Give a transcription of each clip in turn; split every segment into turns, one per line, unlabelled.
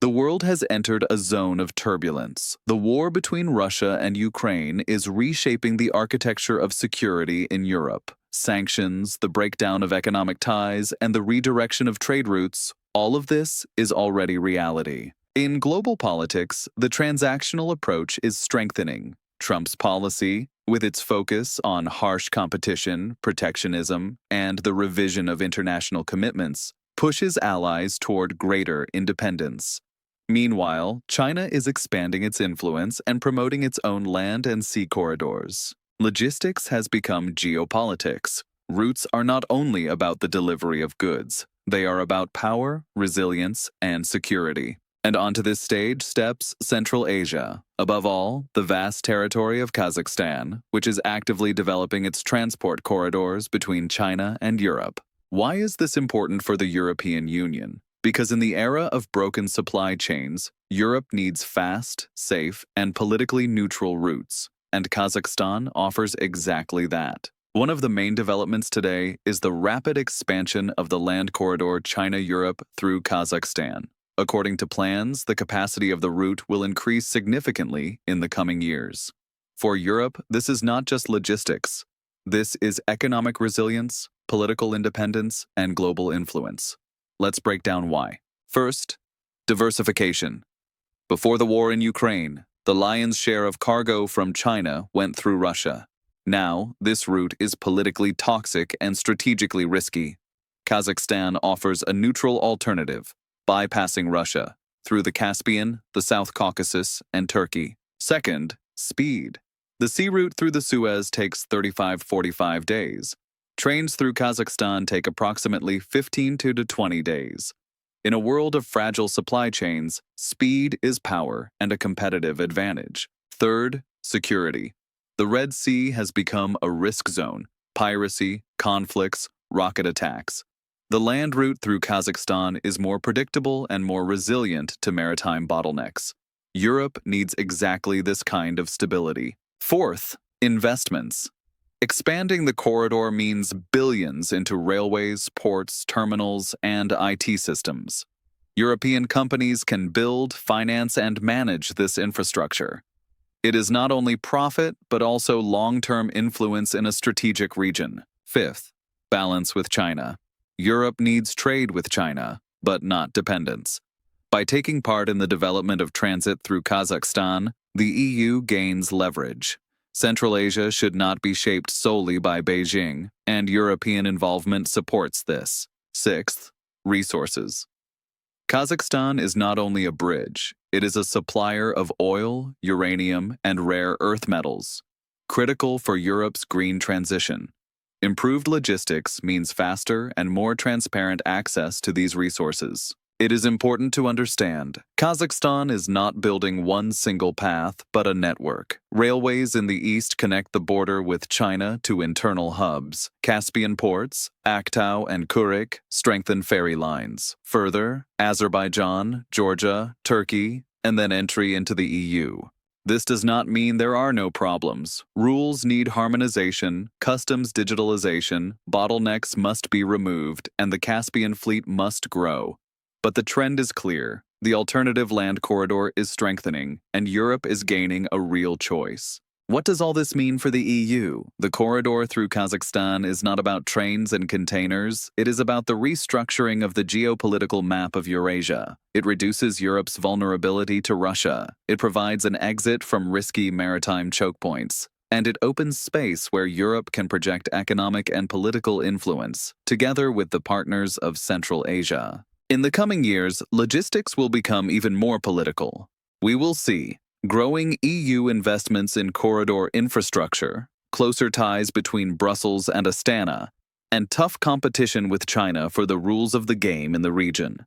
The world has entered a zone of turbulence. The war between Russia and Ukraine is reshaping the architecture of security in Europe. Sanctions, the breakdown of economic ties, and the redirection of trade routes, all of this is already reality. In global politics, the transactional approach is strengthening. Trump's policy, with its focus on harsh competition, protectionism, and the revision of international commitments, pushes allies toward greater independence. Meanwhile, China is expanding its influence and promoting its own land and sea corridors. Logistics has become geopolitics. Routes are not only about the delivery of goods, they are about power, resilience, and security. And onto this stage steps Central Asia, above all, the vast territory of Kazakhstan, which is actively developing its transport corridors between China and Europe. Why is this important for the European Union? Because in the era of broken supply chains, Europe needs fast, safe, and politically neutral routes, and Kazakhstan offers exactly that. One of the main developments today is the rapid expansion of the land corridor China-Europe through Kazakhstan. According to plans, the capacity of the route will increase significantly in the coming years. For Europe, this is not just logistics. This is economic resilience, political independence, and global influence. Let's break down why. First, diversification. Before the war in Ukraine, the lion's share of cargo from China went through Russia. Now, this route is politically toxic and strategically risky. Kazakhstan offers a neutral alternative, bypassing Russia through the Caspian, the South Caucasus, and Turkey. Second, speed. The sea route through the Suez takes 35-45 days. Trains through Kazakhstan take approximately 15 to 20 days. In a world of fragile supply chains, speed is power and a competitive advantage. Third, security. The Red Sea has become a risk zone: piracy, conflicts, rocket attacks. The land route through Kazakhstan is more predictable and more resilient to maritime bottlenecks. Europe needs exactly this kind of stability. Fourth, investments. Expanding the corridor means billions into railways, ports, terminals, and IT systems. European companies can build, finance, and manage this infrastructure. It is not only profit, but also long-term influence in a strategic region. Fifth, balance with China. Europe needs trade with China, but not dependence. By taking part in the development of transit through Kazakhstan, the EU gains leverage. Central Asia should not be shaped solely by Beijing, and European involvement supports this. Sixth, resources. Kazakhstan is not only a bridge, it is a supplier of oil, uranium, and rare earth metals, critical for Europe's green transition. Improved logistics means faster and more transparent access to these resources. It is important to understand, Kazakhstan is not building one single path, but a network. Railways in the east connect the border with China to internal hubs. Caspian ports, Aktau and Kurik, strengthen ferry lines. Further, Azerbaijan, Georgia, Turkey, and then entry into the EU. This does not mean there are no problems. Rules need harmonization, customs digitalization, bottlenecks must be removed, and the Caspian fleet must grow. But the trend is clear. The alternative land corridor is strengthening, and Europe is gaining a real choice. What does all this mean for the EU? The corridor through Kazakhstan is not about trains and containers. It is about the restructuring of the geopolitical map of Eurasia. It reduces Europe's vulnerability to Russia. It provides an exit from risky maritime choke points. And it opens space where Europe can project economic and political influence, together with the partners of Central Asia. In the coming years, logistics will become even more political. We will see growing EU investments in corridor infrastructure, closer ties between Brussels and Astana, and tough competition with China for the rules of the game in the region.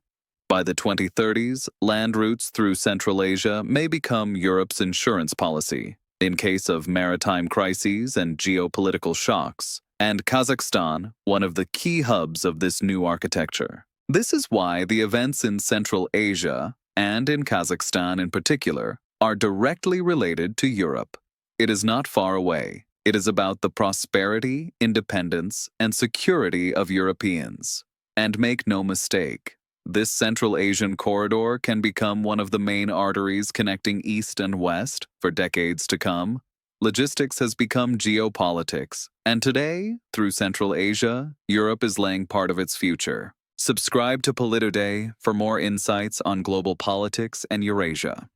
By the 2030s, land routes through Central Asia may become Europe's insurance policy in case of maritime crises and geopolitical shocks, and Kazakhstan, one of the key hubs of this new architecture. This is why the events in Central Asia, and in Kazakhstan in particular, are directly related to Europe. It is not far away. It is about the prosperity, independence, and security of Europeans. And make no mistake, This Central Asian corridor can become one of the main arteries connecting East and West for decades to come. Logistics has become geopolitics, and today, through Central Asia, Europe is laying part of its future. Subscribe to Politoday for more insights on global politics and Eurasia.